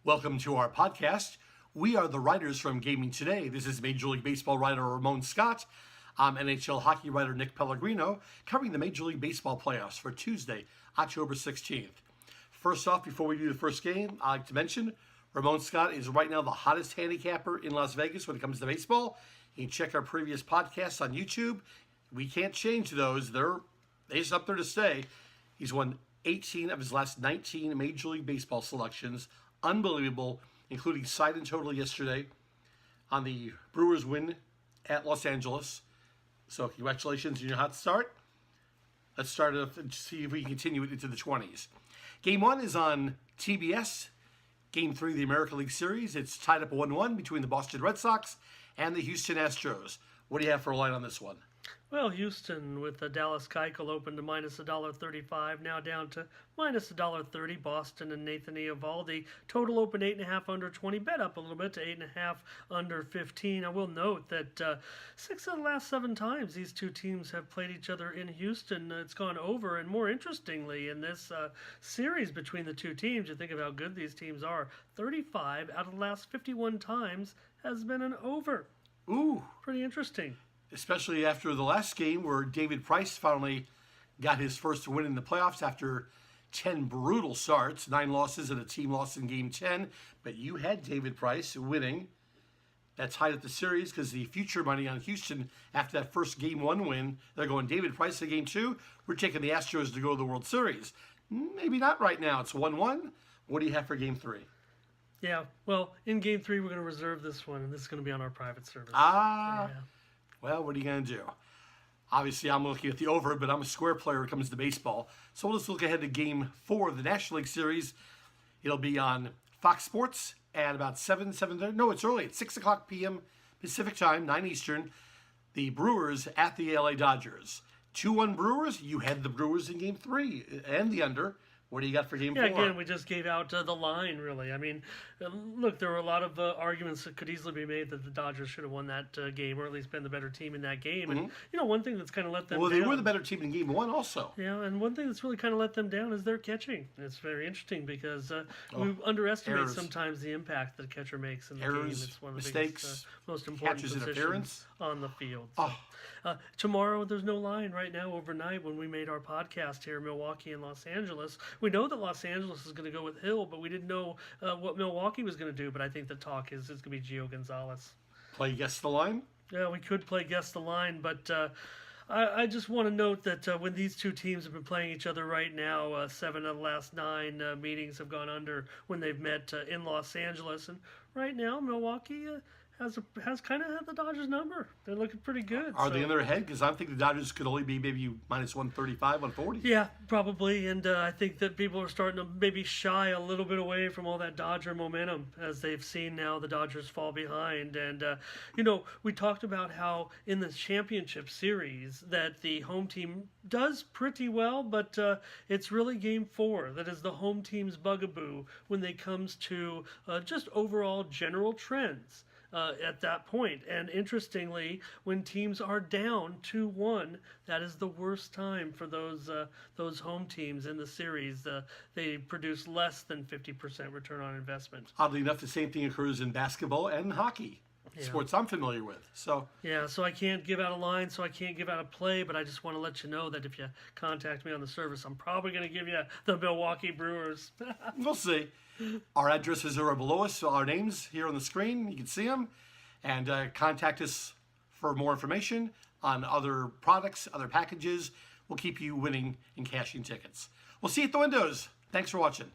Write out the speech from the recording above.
Welcome to our podcast. We are the writers from Gaming Today. This is Major League Baseball writer Ramon Scott. I'm NHL hockey writer Nick Pellegrino, covering the Major League Baseball playoffs for Tuesday, October 16th. First off, before we do the first game, I'd like to mention Ramon Scott is right now the hottest handicapper in Las Vegas when it comes to baseball. You can check our previous podcasts on YouTube. We can't change those. They're just up there to stay. He's won 18 of his last 19 Major League Baseball selections. Unbelievable, including side and total yesterday on the Brewers win at Los Angeles. So congratulations on your hot start. Let's start it off and see if we can continue it into the 20s. Game 1 is on TBS. Game 3 of the American League Series. It's tied up 1-1 between the Boston Red Sox and the Houston Astros. What do you have for a line on this one? Well, Houston with the Dallas Keuchel opened to minus $1.35, now down to minus $1.30. Boston and Nathan Eovaldi total open 8.5 under 20, bet up a little bit to 8.5 under 15. I will note that 6 of the last 7 times these two teams have played each other in Houston, it's gone over. And more interestingly, in this series between the two teams, you think of how good these teams are. 35 out of the last 51 times has been an over. Ooh, pretty interesting. Especially after the last game where David Price finally got his first win in the playoffs after 10 brutal starts, 9 losses and a team loss in Game 10. But you had David Price winning. That tied up the series because the future money on Houston after that first Game 1 win, they're going David Price in Game 2. We're taking the Astros to go to the World Series. Maybe not right now. It's 1-1. What do you have for Game 3? Yeah, well, in Game 3, we're going to reserve this one, and this is going to be on our private service. Yeah. Well, what are you going to do? Obviously, I'm looking at the over, but I'm a square player when it comes to baseball. So let's look ahead to Game 4 of the National League Series. It'll be on Fox Sports at about 7:30. No, it's early. It's 6 o'clock p.m. Pacific Time, 9 Eastern. The Brewers at the LA Dodgers. 2-1 Brewers. You had the Brewers in Game 3 and the under. What do you got for Game 4? Yeah, again, we just gave out the line, really. I mean, look, there were a lot of arguments that could easily be made that the Dodgers should have won that game, or at least been the better team in that game. And, one thing that's kind of let them down... Well, they were the better team in Game 1 also. Yeah, and one thing that's really kind of let them down is their catching. It's very interesting because we underestimate sometimes the impact that a catcher makes in the game. It's one of the biggest, most important positions on the field. So, tomorrow, there's no line right now overnight when we made our podcast here in Milwaukee and Los Angeles. We know that Los Angeles is going to go with Hill, but we didn't know what Milwaukee was going to do. But I think the talk is it's going to be Gio Gonzalez. Play guess the line? Yeah, we could play guess the line, but I just want to note that when these two teams have been playing each other right now, 7 of the last 9 meetings have gone under when they've met in Los Angeles. And right now, Milwaukee has kind of had the Dodgers number. They're looking pretty good. Are they in their head? Because I think the Dodgers could only be maybe minus 135, 140. Yeah, probably. And I think that people are starting to maybe shy a little bit away from all that Dodger momentum as they've seen now the Dodgers fall behind. And, we talked about how in the championship series that the home team does pretty well, but it's really Game 4 that is the home team's bugaboo when it comes to just overall general trends. At that point. And interestingly, when teams are down 2-1, that is the worst time for those home teams in the series. They produce less than 50% return on investment. Oddly enough, the same thing occurs in basketball and hockey. Yeah. Sports I'm familiar with. So I can't give out a line, so I can't give out a play, but I just want to let you know that if you contact me on the service, I'm probably going to give you the Milwaukee Brewers. We'll see. Our addresses are below us, so our names here on the screen. You can see them. And contact us for more information on other products, other packages. We'll keep you winning and cashing tickets. We'll see you at the windows. Thanks for watching.